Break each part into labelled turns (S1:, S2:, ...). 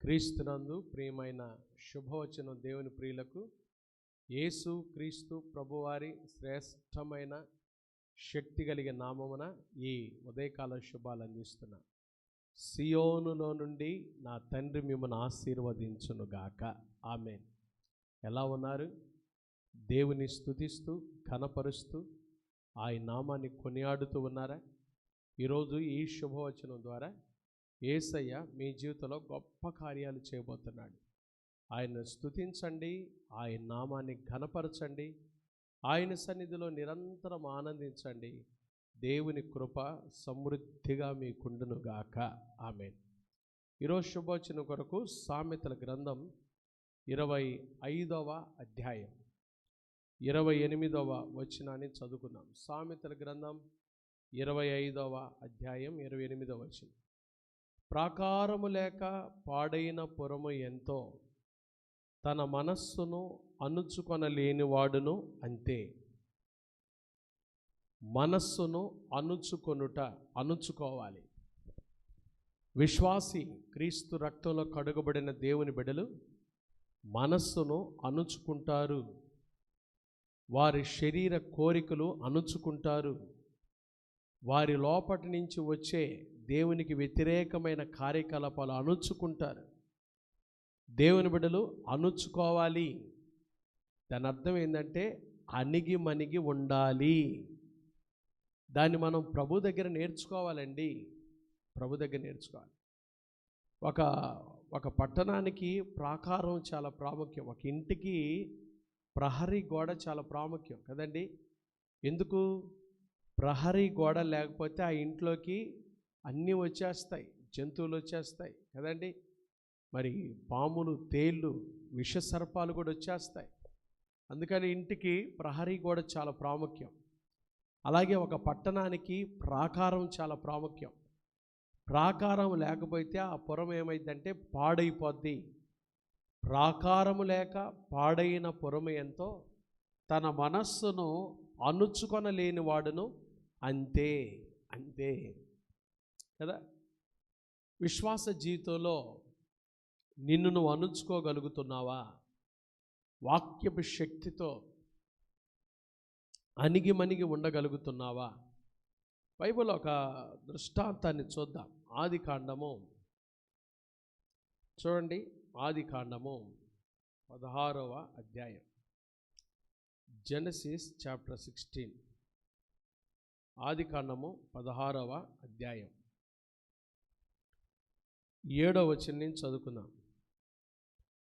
S1: క్రీస్తునందు ప్రియమైన శుభవచనం దేవుని ప్రియులకు యేసు క్రీస్తు ప్రభువారి శ్రేష్టమైన శక్తి కలిగే నామమున ఈ ఉదయకాల శుభాలు అందిస్తున్నా. సియోనులో నుండి నా తండ్రి మిమ్మల్ని ఆశీర్వదించునుగాక. ఆమేన్. ఎలా ఉన్నారు? దేవుని స్తుతిస్తూ ఘనపరుస్తూ ఆయన నామాన్ని కొనియాడుతూ ఉన్నారా? ఈరోజు ఈ శుభవచనం ద్వారా యేసయ్య మీ జీవితంలో గొప్ప కార్యాలు చేయబోతున్నాడు. ఆయన్ని స్తుతించండి, ఆయన నామాన్ని ఘనపరచండి, ఆయన సన్నిధిలో నిరంతరం ఆనందించండి. దేవుని కృప సమృద్ధిగా మీకుండునుగాక. ఆమేన్. ఈరోజు శుభవచనం కొరకు సామెతల గ్రంథం 25వ అధ్యాయం 28వ వచనాన్ని చదువుకుందాం. సామెతల గ్రంథం 25వ అధ్యాయం 28వ వచనం. ప్రాకారము లేక పాడైన పురము ఎంతో, తన మనస్సును అణుచుకొనలేనివాడును అంతే. మనస్సును అణుచుకోవాలి. విశ్వాసి, క్రీస్తు రక్తంలో కడుగబడిన దేవుని బిడ్డలు మనస్సును అణుచుకుంటారు. వారి శరీర కోరికలు అణుచుకుంటారు. వారి లోపటి నుంచి వచ్చే దేవునికి వ్యతిరేకమైన కార్యకలాపాలు అణుచుకుంటారు. దేవుని బిడ్డలు అణుచుకోవాలి. దాని అర్థం ఏంటంటే అణిగి మణిగి ఉండాలి. దాన్ని మనం ప్రభు దగ్గర నేర్చుకోవాలండి. ప్రభు దగ్గర నేర్చుకోవాలి. ఒక పట్టణానికి ప్రాకారం చాలా ప్రాముఖ్యం. ఒక ఇంటికి ప్రహరీ గోడ చాలా ప్రాముఖ్యం కదండి. ఎందుకు? ప్రహరీ గోడ లేకపోతే ఆ ఇంట్లోకి అన్నీ వచ్చేస్తాయి, జంతువులు వచ్చేస్తాయి కదండి. మరి పాములు, తేళ్ళు, విష సర్పాలు కూడా వచ్చేస్తాయి. అందుకని ఇంటికి ప్రహరీ గోడ చాలా ప్రాముఖ్యం. అలాగే ఒక పట్టణానికి ప్రాకారం చాలా ప్రాముఖ్యం. ప్రాకారం లేకపోతే ఆ పురం ఏమైందంటే పాడైపోద్ది. ప్రాకారము లేక పాడైన పురము ఎంతో, తన మనస్సును అణుచుకొనలేని వాడును అంతే. అంతే కదా. విశ్వాస జీవితంలో నిన్ను నువ్వు అణుచుకోగలుగుతున్నావా? వాక్యపు శక్తితో అణిగి మణిగి ఉండగలుగుతున్నావా? బైబిల్ ఒక దృష్టాంతాన్ని చూద్దాం. ఆదికాండము చూడండి. ఆదికాండము 16వ అధ్యాయం. Genesis chapter 16. ఆదికాండము 16వ అధ్యాయం 7వ వచనం నుంచి చదువుకుందాం.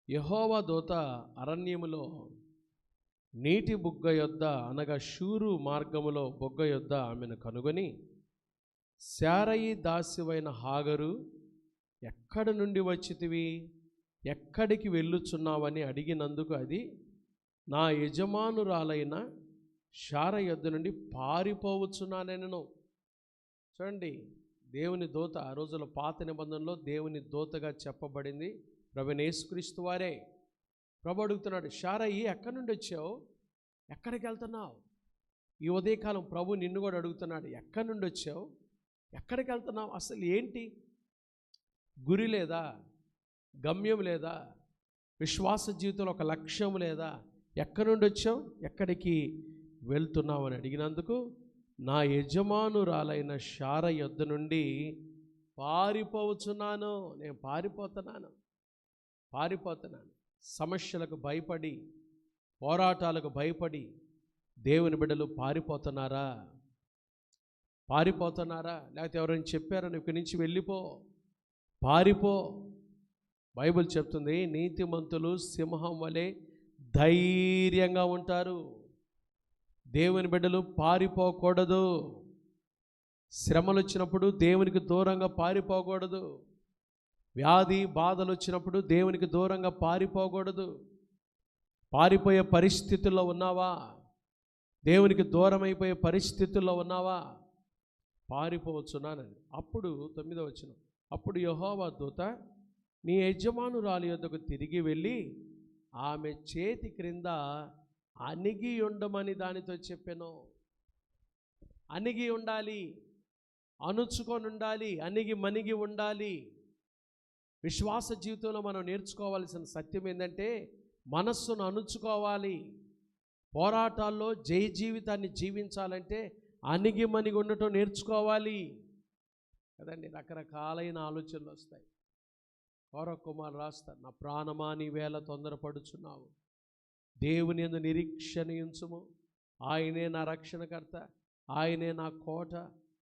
S1: యెహోవా దూత అరణ్యములో నీటి బుగ్గ యొద్ద, అనగా షూరు మార్గములో బుగ్గ యొద్ద ఆమెను కనుగొని, శారయి దాసివైన హాగరు, ఎక్కడి నుండి వచ్చితివి, ఎక్కడికి వెళ్ళుచున్నావని అడిగినందుకు అది, నా యజమానురాలైన శారా యొద్ద నుండి పారిపోవచ్చున్నానెనను. చూడండి, దేవుని దూత ఆ రోజుల పాత నిబంధనలో దేవుని దూతగా చెప్పబడింది ప్రభువైన యేసుక్రీస్తు వారే. ప్రభు అడుగుతున్నాడు, శారయి ఎక్కడి నుండి వచ్చావు, ఎక్కడికి వెళ్తున్నావు? ఈ ఉదయకాలం ప్రభు నిన్ను కూడా అడుగుతున్నాడు, ఎక్కడి నుండి వచ్చావు, ఎక్కడికి వెళ్తున్నావు? అసలు ఏంటి? గురి లేదా? గమ్యం లేదా? విశ్వాస జీవితంలో ఒక లక్ష్యం లేదా? ఎక్కడి నుండి వచ్చావు, ఎక్కడికి వెళ్తున్నావు అని అడిగినందుకు, నా యజమానురాలైన శారా యొద్ద నుండి పారిపోవచ్చున్నాను. నేను పారిపోతున్నాను. సమస్యలకు భయపడి, పోరాటాలకు భయపడి దేవుని బిడ్డలు పారిపోతున్నారా? లేకపోతే ఎవరైనా చెప్పారా నువ్వు ఇక్కడి నుంచి వెళ్ళిపో, పారిపో? బైబిల్ చెప్తుంది, నీతిమంతులు సింహం వలె ధైర్యంగా ఉంటారు. దేవుని బిడ్డలు పారిపోకూడదు. శ్రమలు వచ్చినప్పుడు దేవునికి దూరంగా పారిపోకూడదు. వ్యాధి బాధలు వచ్చినప్పుడు దేవునికి దూరంగా పారిపోకూడదు. పారిపోయే పరిస్థితుల్లో ఉన్నావా? దేవునికి దూరం అయిపోయే పరిస్థితుల్లో ఉన్నావా? పారిపోవచ్చున్నానని. అప్పుడు 9వ వచనం. అప్పుడు యెహోవా దూత నీ యజమానురాలి యొద్దకు తిరిగి వెళ్ళి ఆమె చేతి క్రింద అణిగి ఉండమని దానితో చెప్పాను. అణిగి ఉండాలి, అణుచుకొని ఉండాలి, అణిగి మణిగి ఉండాలి. విశ్వాస జీవితంలో మనం నేర్చుకోవాల్సిన సత్యం ఏంటంటే మనస్సును అణుచుకోవాలి. పోరాటాల్లో జయ జీవితాన్ని జీవించాలంటే అణిగిమణిగి ఉండటం నేర్చుకోవాలి కదండి. రకరకాలైన ఆలోచనలు వస్తాయి. పౌరకుమారు రాస్తారు, నా ప్రాణమా నీ వేళ తొందరపడుచున్నావు, దేవుని యందు నిరీక్షణ ఉంచుము, ఆయనే నా రక్షణకర్త, ఆయనే నా కోట,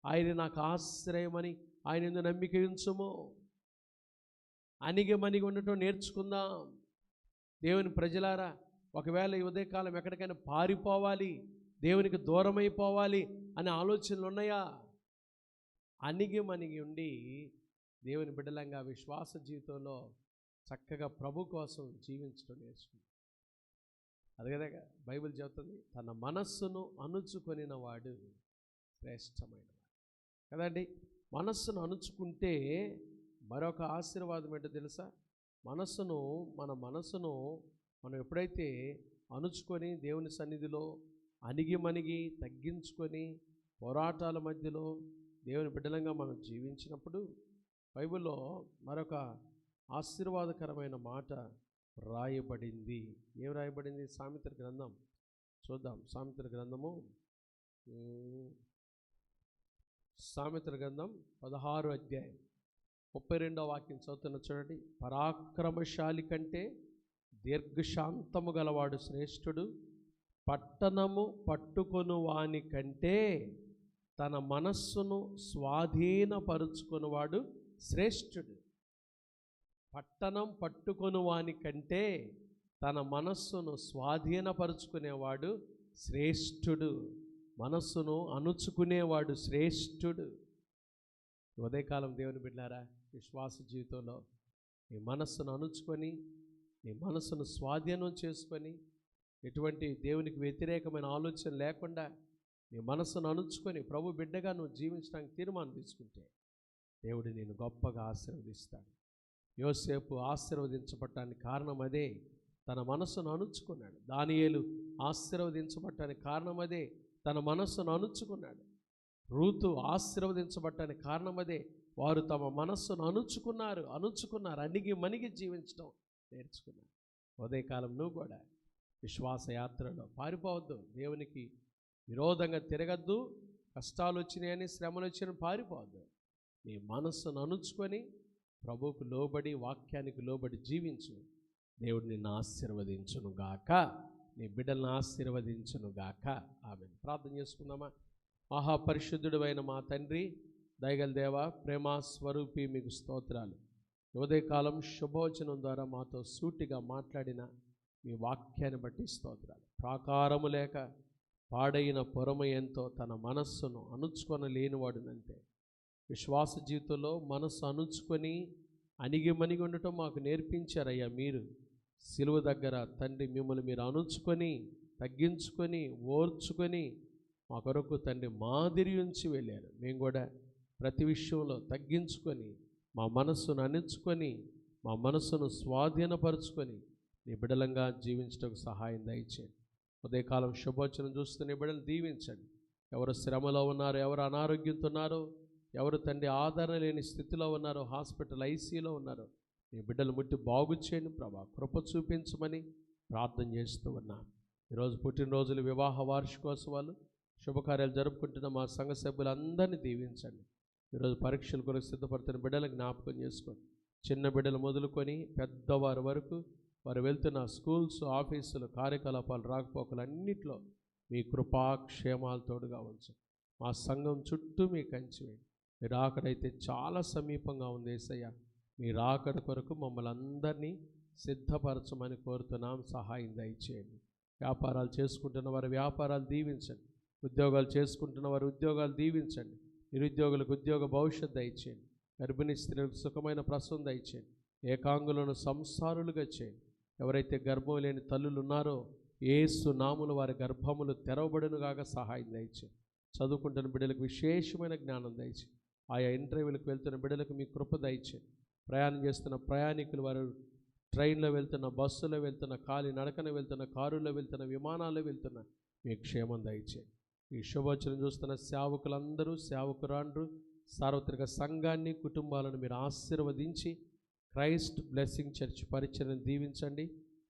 S1: ఆయనే నాకు ఆశ్రయమని ఆయన యందు నమ్మిక ఉంచుము. అణిగిమణిగి ఉండటం నేర్చుకుందాం. దేవుని ప్రజలారా, ఒకవేళ ఈ ఉదయకాలం ఎక్కడికైనా పారిపోవాలి, దేవునికి దూరమైపోవాలి అనే ఆలోచనలు ఉన్నాయా? అణిగిమణిగి ఉండి దేవుని బిడ్డలంగా విశ్వాస జీవితంలో చక్కగా ప్రభు కోసం జీవించడం నేర్చుకుంటాం. అది కదా బైబిల్ చెబుతుంది, తన మనస్సును అణుచుకొనిన వాడు శ్రేష్టమైన కదండి. మనస్సును అణుచుకుంటే మరొక ఆశీర్వాదం ఏంటో తెలుసా? మన మనస్సును మనం ఎప్పుడైతే అణుచుకొని దేవుని సన్నిధిలో అణిగిమణిగి తగ్గించుకొని పోరాటాల మధ్యలో దేవుని బిడ్డలంగా మనం జీవించినప్పుడు బైబిల్లో మరొక ఆశీర్వాదకరమైన మాట రాయబడింది. ఏం రాయబడింది? సామెతల గ్రంథం చూద్దాం. సామెతల గ్రంథం 16వ అధ్యాయం 32వ వాక్యం చదువుతున్న చూడండి. పరాక్రమశాలి కంటే దీర్ఘశాంతము గలవాడు శ్రేష్ఠుడు, పట్టణము పట్టుకొను వాని కంటే తన మనస్సును స్వాధీనపరుచుకొనువాడు శ్రేష్ఠుడు. పట్టణం పట్టుకొను వాని కంటే తన మనస్సును స్వాధీనపరుచుకునేవాడు శ్రేష్ఠుడు. మనస్సును అణుచుకునేవాడు శ్రేష్ఠుడు. ఉదయకాలం దేవుని బిడ్డలారా, విశ్వాస జీవితంలో నీ మనస్సును అణుచుకొని నీ మనస్సును స్వాధీనం చేసుకొని ఎటువంటి దేవునికి వ్యతిరేకమైన ఆలోచన లేకుండా నీ మనస్సును అణుచుకొని ప్రభు బిడ్డగా నువ్వు జీవించడానికి తీర్మానం తీసుకుంటే దేవుడు నేను గొప్పగా ఆశీర్వదిస్తాడు. యోసేపు ఆశీర్వదించబడటానికి కారణం అదే, తన మనస్సును అణుచుకున్నాడు. దానియేలు ఆశీర్వదించబడటానికి కారణం అదే, తన మనస్సును అణుచుకున్నాడు. రూతు ఆశీర్వదించబడటానికి కారణం అదే, వారు తమ మనస్సును అణుచుకున్నారు. అణిగి జీవించడం నేర్చుకున్నారు. ఉదయకాలం నువ్వు కూడా విశ్వాస యాత్రలో పారిపోవద్దు, దేవునికి విరోధంగా తిరగద్దు. కష్టాలు వచ్చినాయని శ్రమలు వచ్చినాయని పారిపోవద్దు. నీ మనస్సును అణుచుకొని ప్రభువుకు లోబడి వాక్యానికి లోబడి జీవించు. దేవుడు నిన్ను ఆశీర్వదించునుగాక, నీ బిడ్డలను ఆశీర్వదించునుగాక. ఆమేన్. ప్రార్థన చేసుకుందామా? మహాపరిశుద్ధుడు అయిన మా తండ్రి, దయగల దేవ, ప్రేమ స్వరూపి, మీకు స్తోత్రాలు. ఉదయకాలం శుభవచనం ద్వారా మాతో సూటిగా మాట్లాడిన మీ వాక్యాన్ని బట్టి స్తోత్రాలు. ప్రాకారము లేక పాడైన పొరమ ఎంతో తన మనస్సును అణుచుకొనలేనివాడునంతే. విశ్వాస జీవితంలో మనస్సు అణుచుకొని అణిగిమణిగి ఉండటం మాకు నేర్పించారయ్యా. మీరు సిలువ దగ్గర తండ్రి మిమ్మల్ని మీరు అణుచుకొని తగ్గించుకొని ఓర్చుకొని మా కొరకు తండ్రి మాదిరి ఉంచి వెళ్ళారు. మేము కూడా ప్రతి విషయంలో తగ్గించుకొని మా మనస్సును అణుచుకొని మా మనస్సును స్వాధీనపరుచుకొని నీ బిడలంగా జీవించడానికి సహాయం దయచేయండి. ఉదయకాలం శుభోచనం చూస్తున్న బిడ్డలు దీవించండి. ఎవరు శ్రమలో ఉన్నారో, ఎవరు అనారోగ్యంతో ఉన్నారో, ఎవరు తండ్రి ఆదరణ లేని స్థితిలో ఉన్నారో, హాస్పిటల్ ఐసీలో ఉన్నారో, మీ బిడ్డలు ముట్టి బాగు చేయండి ప్రభా. కృప చూపించమని ప్రార్థన చేస్తూ ఉన్నాను. ఈరోజు పుట్టినరోజులు, వివాహ వార్షికోత్సవాలు, శుభకార్యాలు జరుపుకుంటున్న మా సంఘ సభ్యులందరినీ దీవించండి. ఈరోజు పరీక్షల కొరకు సిద్ధపడుతున్న బిడ్డలకు జ్ఞాపకం చేసుకోండి. చిన్న బిడ్డలు మొదలుకొని పెద్దవారి వరకు వారు వెళ్తున్న స్కూల్స్, ఆఫీసులు, కార్యకలాపాలు, రాకపోకలు అన్నింటిలో మీ కృపాక్షేమాలు తోడుగా ఉంచు. మా సంఘం చుట్టూ మీ కంచి వేయండి. మీ రాకడైతే చాలా సమీపంగా ఉంది యేసయ్య. మీ రాకడ కొరకు మమ్మల్ని అందరినీ సిద్ధపరచమని కోరుతున్నాం. సహాయం దయచేయండి. వ్యాపారాలు చేసుకుంటున్న వారి వ్యాపారాలు దీవించండి. ఉద్యోగాలు చేసుకుంటున్న వారి ఉద్యోగాలు దీవించండి. నిరుద్యోగులకు ఉద్యోగ భవిష్యత్తు దయచేయండి. గర్భిణీ స్త్రీలకు సుఖమైన ప్రసవం దయచేయండి. ఏకాంగులను సంసారులుగా చేయండి. ఎవరైతే గర్భం లేని తల్లులు ఉన్నారో యేసు నామమున వారి గర్భములు తెరవబడునుగాక సహాయం దయచేయండి. చదువుకుంటున్న బిడ్డలకు విశేషమైన జ్ఞానం దయచేయండి. ఆయా ఇంటర్వ్యూలకు వెళ్తున్న బిడ్డలకు మీ కృప దయచేయండి. ప్రయాణం చేస్తున్న ప్రయాణికులు, వారు ట్రైన్లో వెళ్తున్న, బస్సులో వెళ్తున్న, కాలి నడకన వెళ్తున్న, కారులో వెళ్తున్న, విమానాల్లో వెళ్తున్న మీ క్షేమం దయచేయండి. ఈ శుభోచనం చూస్తున్న సేవకులందరూ, సేవకురాండ్రు, సార్వత్రిక సంఘాన్ని, కుటుంబాలను మీరు ఆశీర్వదించి క్రైస్ట్ బ్లెస్సింగ్ చర్చ్ పరిచర్యను దీవించండి.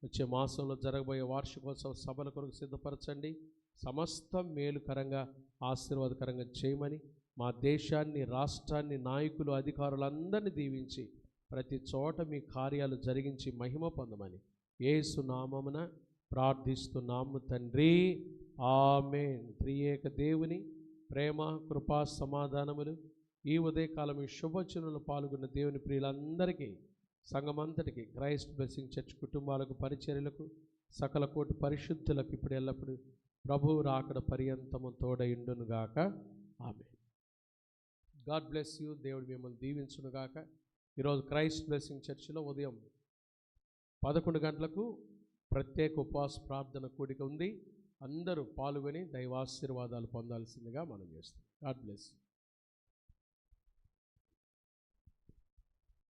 S1: వచ్చే మాసంలో జరగబోయే వార్షికోత్సవ సభల కొరకు సిద్ధపరచండి. సమస్తం మేలుకరంగా ఆశీర్వాదకరంగా చేయమని, మా దేశాన్ని, రాష్ట్రాన్ని, నాయకులు, అధికారులందరినీ దీవించి ప్రతి చోట మీ కార్యాలు జరిగించి మహిమ పొందమని యేసు నామమున ప్రార్థిస్తున్నాము తండ్రి. ఆమేన్. త్రియేక దేవుని ప్రేమ, కృపా, సమాధానములు ఈ ఉదయకాలం ఈ శుభవచనంలో పాల్గొన్న దేవుని ప్రియులందరికీ, సంఘమంతటికి, క్రైస్ట్ బ్లెస్సింగ్ చర్చ్ కుటుంబాలకు, పరిచర్యలకు, సకల కోటి పరిశుద్ధులకు ఇప్పుడు ఎల్లప్పుడు ప్రభువు రాకడ పర్యంతము తోడయుండునుగాక. ఆమేన్. God bless you. దేవుడు మిమ్మల్ని దీవించునుగాక. ఈరోజు క్రైస్ట్ బ్లెస్సింగ్ చర్చిలో ఉదయం 11 గంటలకు ప్రత్యేక ఉపవాస ప్రార్థన కూడిక ఉంది. అందరూ పాల్గొని దైవాశీర్వాదాలు పొందాల్సిందిగా మనం చేస్తాం. God bless you.